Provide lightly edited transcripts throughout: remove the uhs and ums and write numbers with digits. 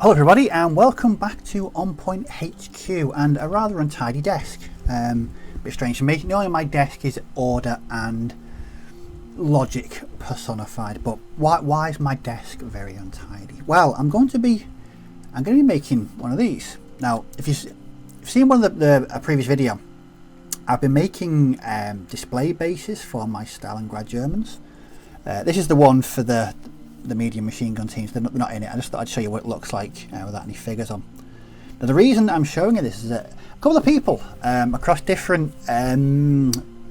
Hello everybody and welcome back to On Point HQ and a rather untidy desk. A bit strange for me. Normally my desk is order and logic personified, but why is my desk very untidy? Well, I'm going to be making one of these. Now, if you've seen one of a previous video, I've been making display bases for my Stalingrad Germans. This is the one for the medium machine gun teams. They're not in it. I just thought I'd show you what it looks like without any figures on. Now the reason I'm showing you this is that a couple of people across different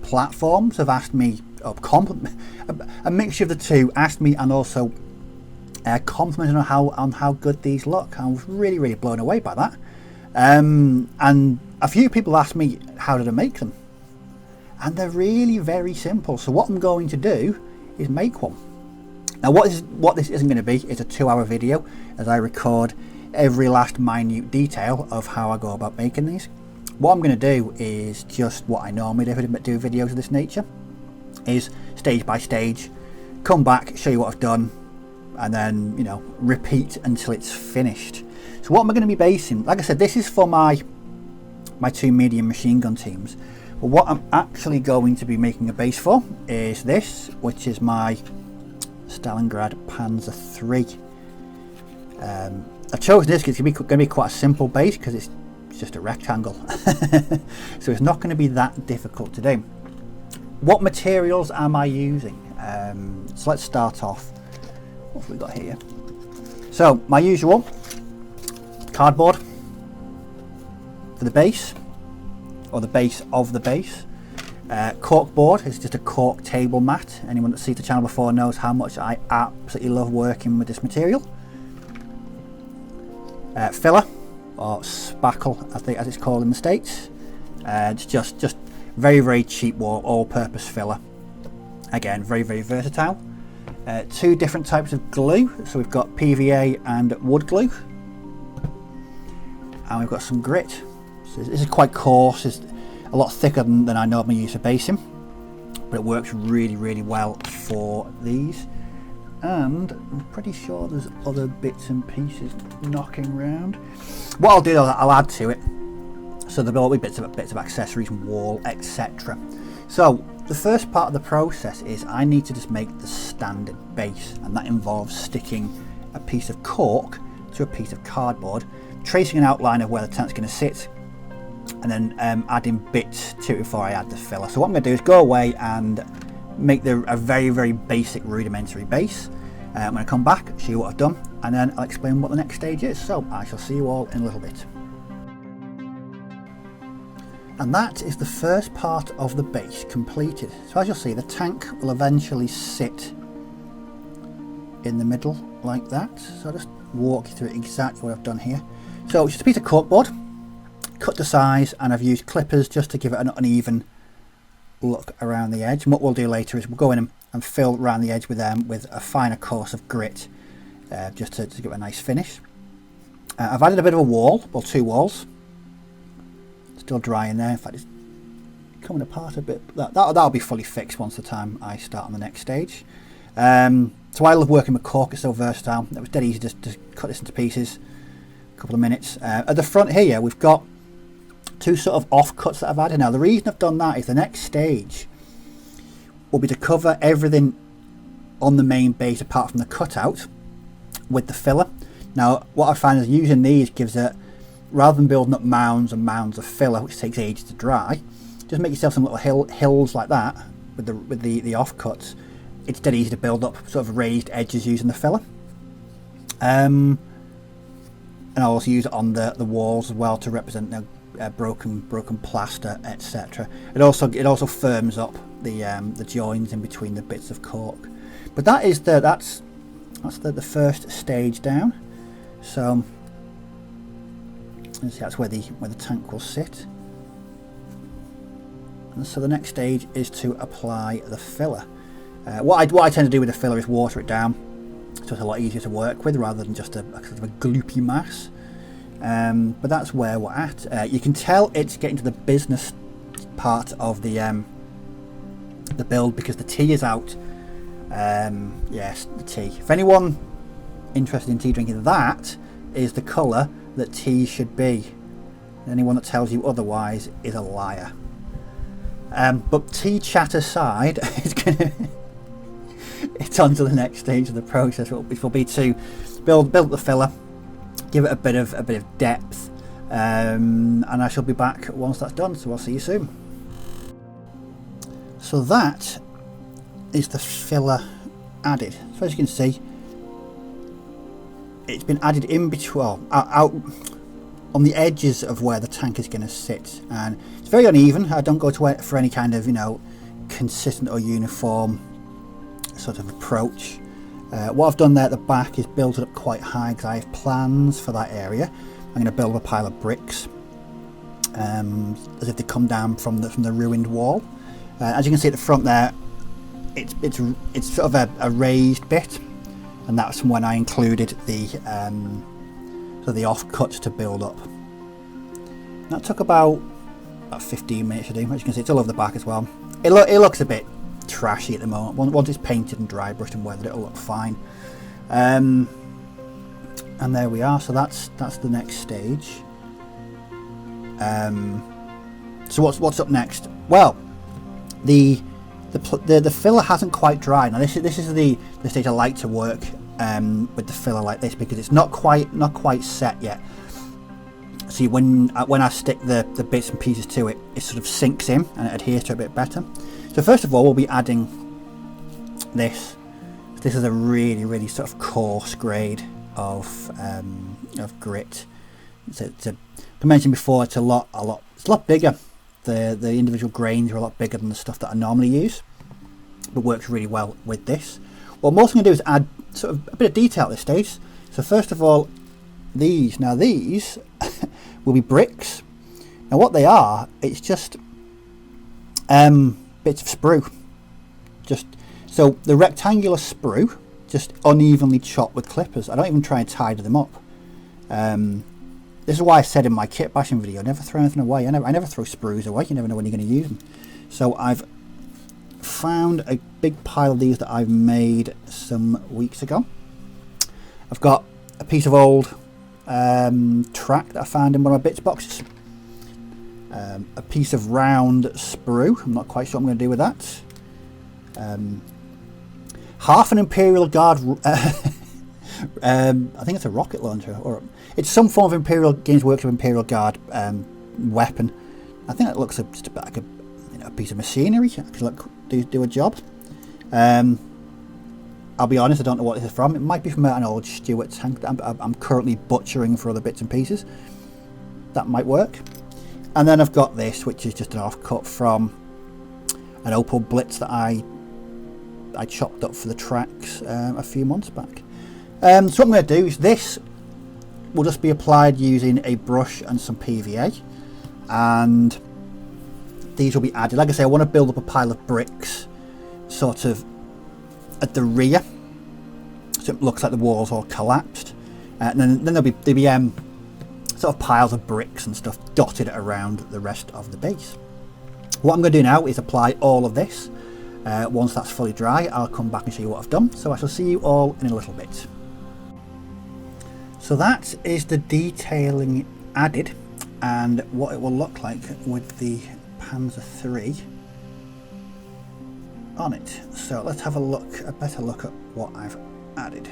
platforms have asked me, a mixture of the two, asked me and also complimented on how good these look. I was really blown away by that. And a few people asked me how did I make them, and they're really very simple. So what I'm going to do is make one. Now what this isn't going to be is a 2-hour video as I record every last minute detail of how I go about making these. What I'm going to do is just what I normally do videos of this nature, is stage by stage, come back, show you what I've done, and then, you know, repeat until it's finished. So what am I going to be basing? Like I said, this is for my two medium machine gun teams. But what I'm actually going to be making a base for is this, which is my Stalingrad Panzer III. I chose this because it's going to be quite a simple base because it's just a rectangle. So it's not going to be that difficult to do. What materials am I using? So let's start off. What have we got here? So my usual cardboard for the base, or the base of the base. Cork board is just a cork table mat. Anyone that's seen the channel before knows how much I absolutely love working with this material. Filler, or spackle as it's called in the States. It's just very cheap all-purpose filler. Again, very versatile. 2 different types of glue. So we've got PVA and wood glue, and we've got some grit. So this is quite coarse. It's a lot thicker than I normally use for basing, but it works really well for these. And I'm pretty sure there's other bits and pieces knocking around. What I'll do is I'll add to it, so there'll be bits of accessories, wall, etc. So the first part of the process is I need to just make the standard base, and that involves sticking a piece of cork to a piece of cardboard, tracing an outline of where the tank's going to sit, and then adding bits to it before I add the filler. So what I'm going to do is go away and make a very basic rudimentary base. I'm going to come back, show you what I've done, and then I'll explain what the next stage is. So I shall see you all in a little bit. And that is the first part of the base completed. So as you'll see, the tank will eventually sit in the middle like that. So I'll just walk you through exactly what I've done here. So it's just a piece of corkboard, cut to size, and I've used clippers just to give it an uneven look around the edge. And what we'll do later is we'll go in and fill around the edge with a finer course of grit, just to give it a nice finish. I've added a bit of a wall, well, 2 walls, still dry in there. In fact, it's coming apart a bit. That'll be fully fixed once the time I start on the next stage. So I love working with cork. It's so versatile. It was dead easy just to cut this into pieces. A couple of minutes. At the front here, we've got 2 sort of offcuts that I've added. Now the reason I've done that is the next stage will be to cover everything on the main base apart from the cutout with the filler. Now what I find is using these gives it, rather than building up mounds and mounds of filler which takes ages to dry, just make yourself some little hills like that with the offcuts. It's dead easy to build up sort of raised edges using the filler. And I'll also use it on the walls as well to represent broken plaster, etc. It also firms up the joins in between the bits of cork. But that's the first stage down. So see, that's where the tank will sit. And so the next stage is to apply the filler. What I tend to do with the filler is water it down, so it's a lot easier to work with rather than just a sort of a gloopy mass. But that's where we're at. You can tell it's getting to the business part of the build because the tea is out. Yes, the tea. If anyone interested in tea drinking, that is the colour that tea should be. Anyone that tells you otherwise is a liar. But tea chat aside, it's on to the next stage of the process, which will be to build the filler, give it a bit of depth, and I shall be back once that's done. So I'll see you soon. So that is the filler added. So as you can see, it's been added in between, out on the edges of where the tank is going to sit, and it's very uneven. I don't go for any kind of, you know, consistent or uniform sort of approach. What I've done there at the back is built it up quite high because I have plans for that area. I'm going to build up a pile of bricks as if they come down from the ruined wall. As you can see at the front there, it's sort of a raised bit, and that's when I included the offcuts to build up. That took about 15 minutes to do. As you can see, it's all over the back as well. It looks a bit trashy at the moment. Once it's painted and dry brushed and weathered, it'll look fine. And there we are. So that's the next stage. So what's up next? Well, the filler hasn't quite dried. Now this is the stage I like to work with the filler like this, because it's not quite set yet. See, when I stick the bits and pieces to it, it sort of sinks in and it adheres to it a bit better. So first of all, we'll be adding this. This is a really sort of coarse grade of grit. I mentioned before, it's a lot bigger. The individual grains are a lot bigger than the stuff that I normally use, but works really well with this. What I'm also going to do is add sort of a bit of detail at this stage. So first of all, these will be bricks. Now what they are, it's just bits of sprue. So the rectangular sprue, just unevenly chopped with clippers. I don't even try and tidy them up. This is why I said in my kit bashing video, never throw anything away. I never throw sprues away. You never know when you're going to use them. So I've found a big pile of these that I've made some weeks ago. I've got a piece of old track that I found in one of my bits boxes. A piece of round sprue. I'm not quite sure what I'm going to do with that. Half an Imperial Guard. I think it's a rocket launcher, or it's some form of Imperial Games Workshop Imperial Guard weapon. I think it looks just about like a piece of machinery. Could do a job. I'll be honest, I don't know what this is from. It might be from an old Stuart tank that I'm currently butchering for other bits and pieces. That might work. And then I've got this, which is just an offcut from an Opal Blitz that I chopped up for the tracks a few months back. So what I'm going to do is this will just be applied using a brush and some PVA, and these will be added. Like I say, I want to build up a pile of bricks sort of at the rear, so it looks like the walls all collapsed, and then there'll be sort of piles of bricks and stuff dotted around the rest of the base. What I'm going to do now is apply all of this. Once that's fully dry, I'll come back and show you what I've done. So I shall see you all in a little bit. So that is the detailing added and what it will look like with the Panzer III on it. So let's have a better look at what I've added.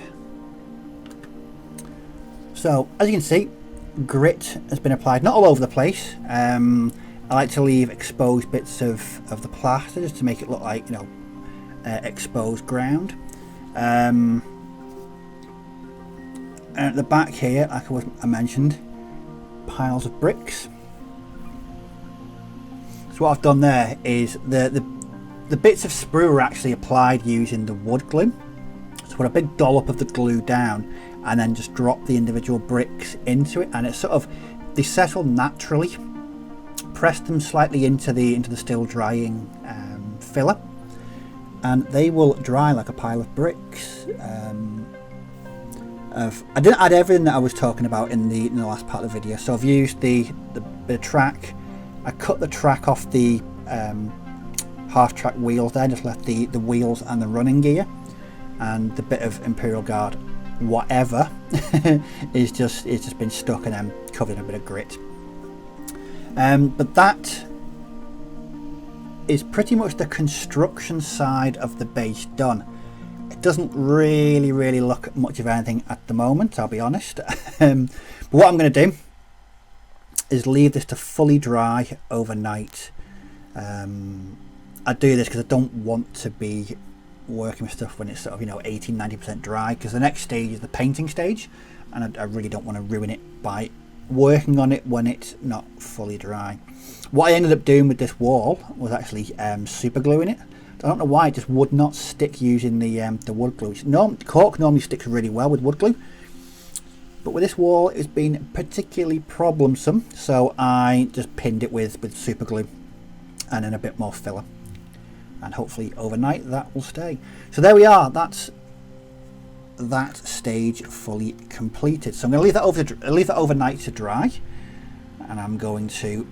So as you can see, grit has been applied, not all over the place. I like to leave exposed bits of the plaster just to make it look like, you know, exposed ground. And at the back here, like I mentioned, piles of bricks. So what I've done there is the bits of sprue are actually applied using the wood glue. So put a big dollop of the glue down and then just drop the individual bricks into it, and it's sort of, they settle naturally. Press them slightly into the still drying filler, and they will dry like a pile of bricks. I didn't add everything that I was talking about in the last part of the video, so I've used the track. I cut the track off the half track wheels there, just left the wheels and the running gear and the bit of Imperial Guard whatever is just, it's just been stuck and then covered in a bit of grit. But that is pretty much the construction side of the base done. It doesn't really look much of anything at the moment, I'll be honest. But what I'm going to do is leave this to fully dry overnight. I do this because I don't want to be working with stuff when it's sort of, you know, 80-90% dry, because the next stage is the painting stage, and I really don't want to ruin it by working on it when it's not fully dry. What I ended up doing with this wall was actually super gluing it. I don't know why it just would not stick using the wood glue. Cork normally sticks really well with wood glue, but with this wall it's been particularly problemsome, so I just pinned it with super glue and then a bit more filler, and hopefully overnight that will stay. So there we are, that's that stage fully completed. So I'm going to leave that overnight to dry, and I'm going to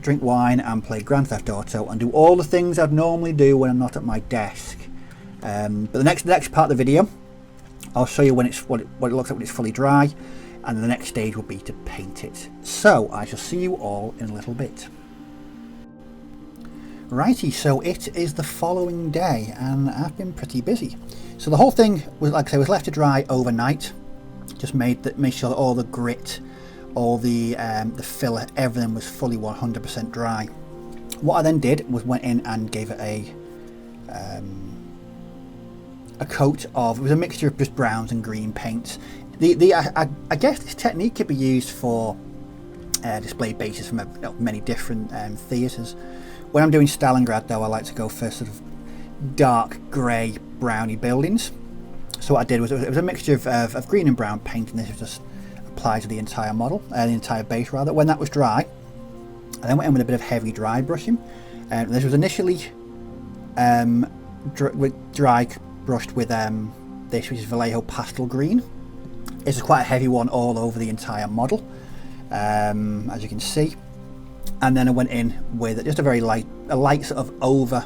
drink wine and play Grand Theft Auto and do all the things I'd normally do when I'm not at my desk. But the next part of the video, I'll show you when what it looks like when it's fully dry, and the next stage will be to paint it. So I shall see you all in a little bit. Righty, so it is the following day and I've been pretty busy. So the whole thing was, like I say, was left to dry overnight. Just made sure that all the grit, all the filler, everything was fully 100% dry. What I then did was went in and gave it a coat of, it was a mixture of just browns and green paints. I guess this technique could be used for display bases from many different theatres. When I'm doing Stalingrad though, I like to go for sort of dark grey browny buildings. So what I did was, it was a mixture of green and brown paint, and this was just applied to the entire model, the entire base rather. When that was dry, I then went in with a bit of heavy dry brushing. This was initially dry brushed with this, which is Vallejo Pastel Green. This is quite a heavy one all over the entire model, as you can see. And then I went in with just a very light sort of over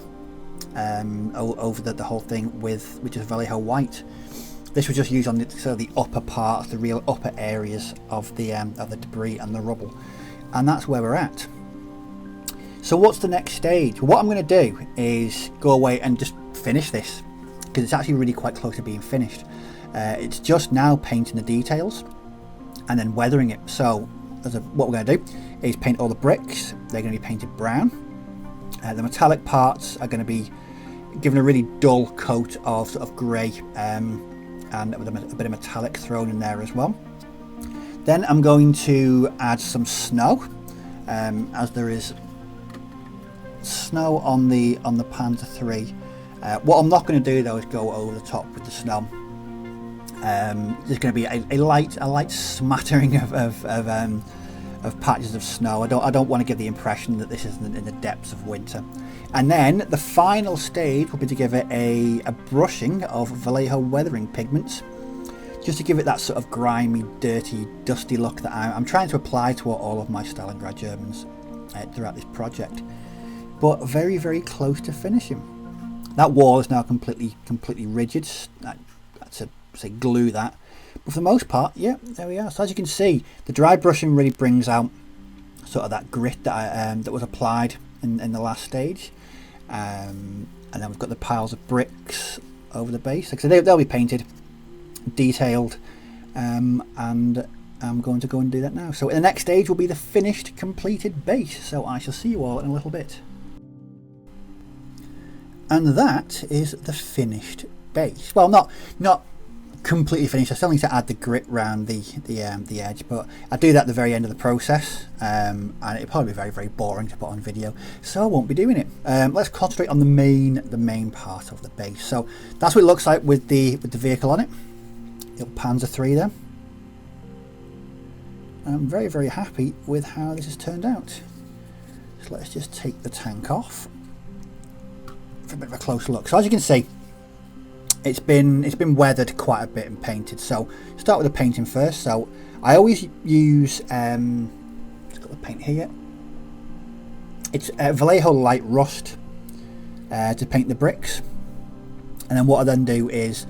the whole thing which is Vallejo White. This was just used on the upper parts, the real upper areas of the debris and the rubble, and that's where we're at. So what's the next stage? What I'm going to do is go away and just finish this, because it's actually really quite close to being finished. It's just now painting the details and then weathering it. So what we're going to do is paint all the bricks. They're going to be painted brown. The metallic parts are going to be given a really dull coat of sort of grey, and with a bit of metallic thrown in there as well. Then I'm going to add some snow, as there is snow on the Panzer III. What I'm not going to do though is go over the top with the snow. There's going to be a light smattering of patches of snow. I don't want to give the impression that this isn't in the depths of winter. And then the final stage will be to give it a brushing of Vallejo weathering pigments, just to give it that sort of grimy, dirty, dusty look that I'm trying to apply to all of my Stalingrad Germans throughout this project. But very, very close to finishing. That wall is now completely rigid. I had to say glue that. But for the most part, yeah, there we are. So as you can see, the dry brushing really brings out sort of that grit that that was applied in the last stage. And then we've got the piles of bricks over the base. So they'll be painted, detailed, and I'm going to go and do that now. So in the next stage will be the finished, completed base. So I shall see you all in a little bit. And that is the finished base. Well, not completely finished. I still need to add the grit round the edge, but I do that at the very end of the process, and it'll probably be very, very boring to put on video, so I won't be doing it. Let's concentrate on the main part of the base. So that's what it looks like with the vehicle on it. Little Panzer III there. I'm very, very happy with how this has turned out. So let's just take the tank off for a bit of a closer look. So as you can see, it's been weathered quite a bit and painted. So start with the painting first. So I always use just got the paint here. It's Vallejo Light Rust to paint the bricks, and then what I then do is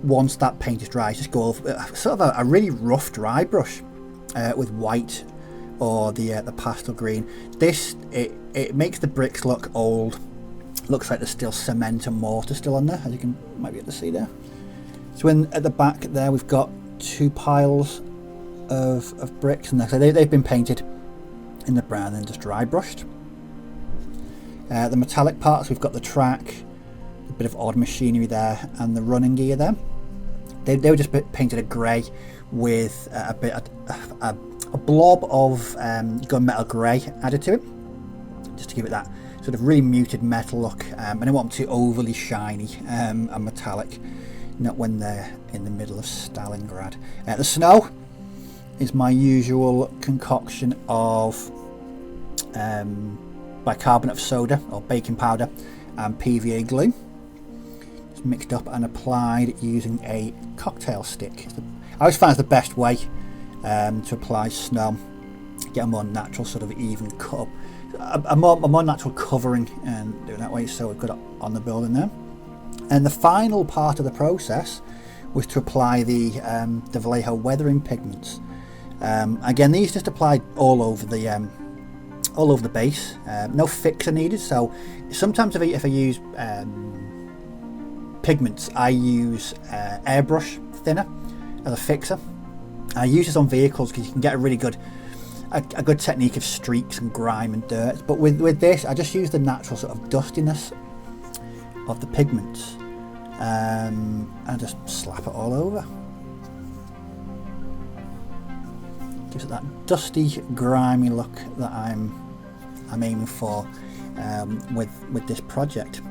once that paint is dry, just go over sort of a really rough dry brush with white or the pastel green. This it makes the bricks look old. Looks like there's still cement and mortar still on there, as you might be able to see there. So at the back there, we've got 2 piles of bricks, and they've been painted in the brown and just dry brushed. The metallic parts, we've got the track, a bit of odd machinery there, and the running gear there. They were just painted a grey with a blob of gunmetal grey added to it, just to give it that sort of really muted metal look. I don't want them too overly shiny and metallic, not when they're in the middle of Stalingrad. The snow is my usual concoction of bicarbonate of soda or baking powder and PVA glue. It's mixed up and applied using a cocktail stick. I always find it's the best way to apply snow, get a more natural sort of even cut up, a more natural covering, and doing that way, so we've got it on the building there. And the final part of the process was to apply the Vallejo weathering pigments. Again, these just applied all over the base. No fixer needed. So sometimes if I use pigments, I use airbrush thinner as a fixer. I use this on vehicles because you can get a really good technique of streaks and grime and dirt. But with this, I just use the natural sort of dustiness of the pigments and just slap it all over. Gives it that dusty, grimy look that I'm aiming for with this project.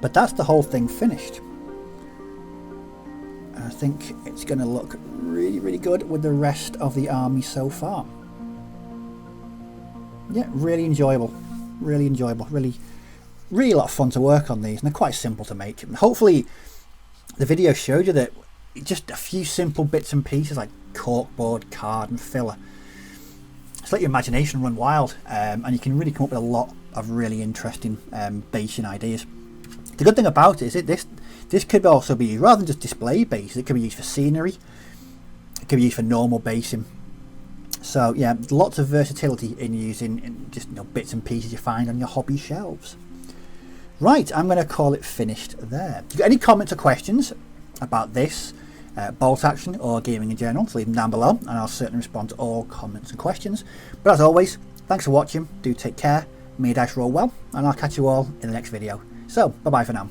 But that's the whole thing finished. I think it's going to look really, really good with the rest of the army so far. Yeah, really enjoyable, really a lot of fun to work on these, and they're quite simple to make. And hopefully the video showed you that just a few simple bits and pieces like corkboard, card and filler, just let your imagination run wild, and you can really come up with a lot of really interesting basing ideas. The good thing about it is this could also be used, rather than just display bases, it could be used for scenery, it could be used for normal basing. So yeah, lots of versatility in using just bits and pieces you find on your hobby shelves. Right, I'm going to call it finished there. If you've got any comments or questions about this bolt action or gaming in general, so leave them down below and I'll certainly respond to all comments and questions. But as always, thanks for watching, do take care, may your dice roll well, and I'll catch you all in the next video. So, bye bye for now.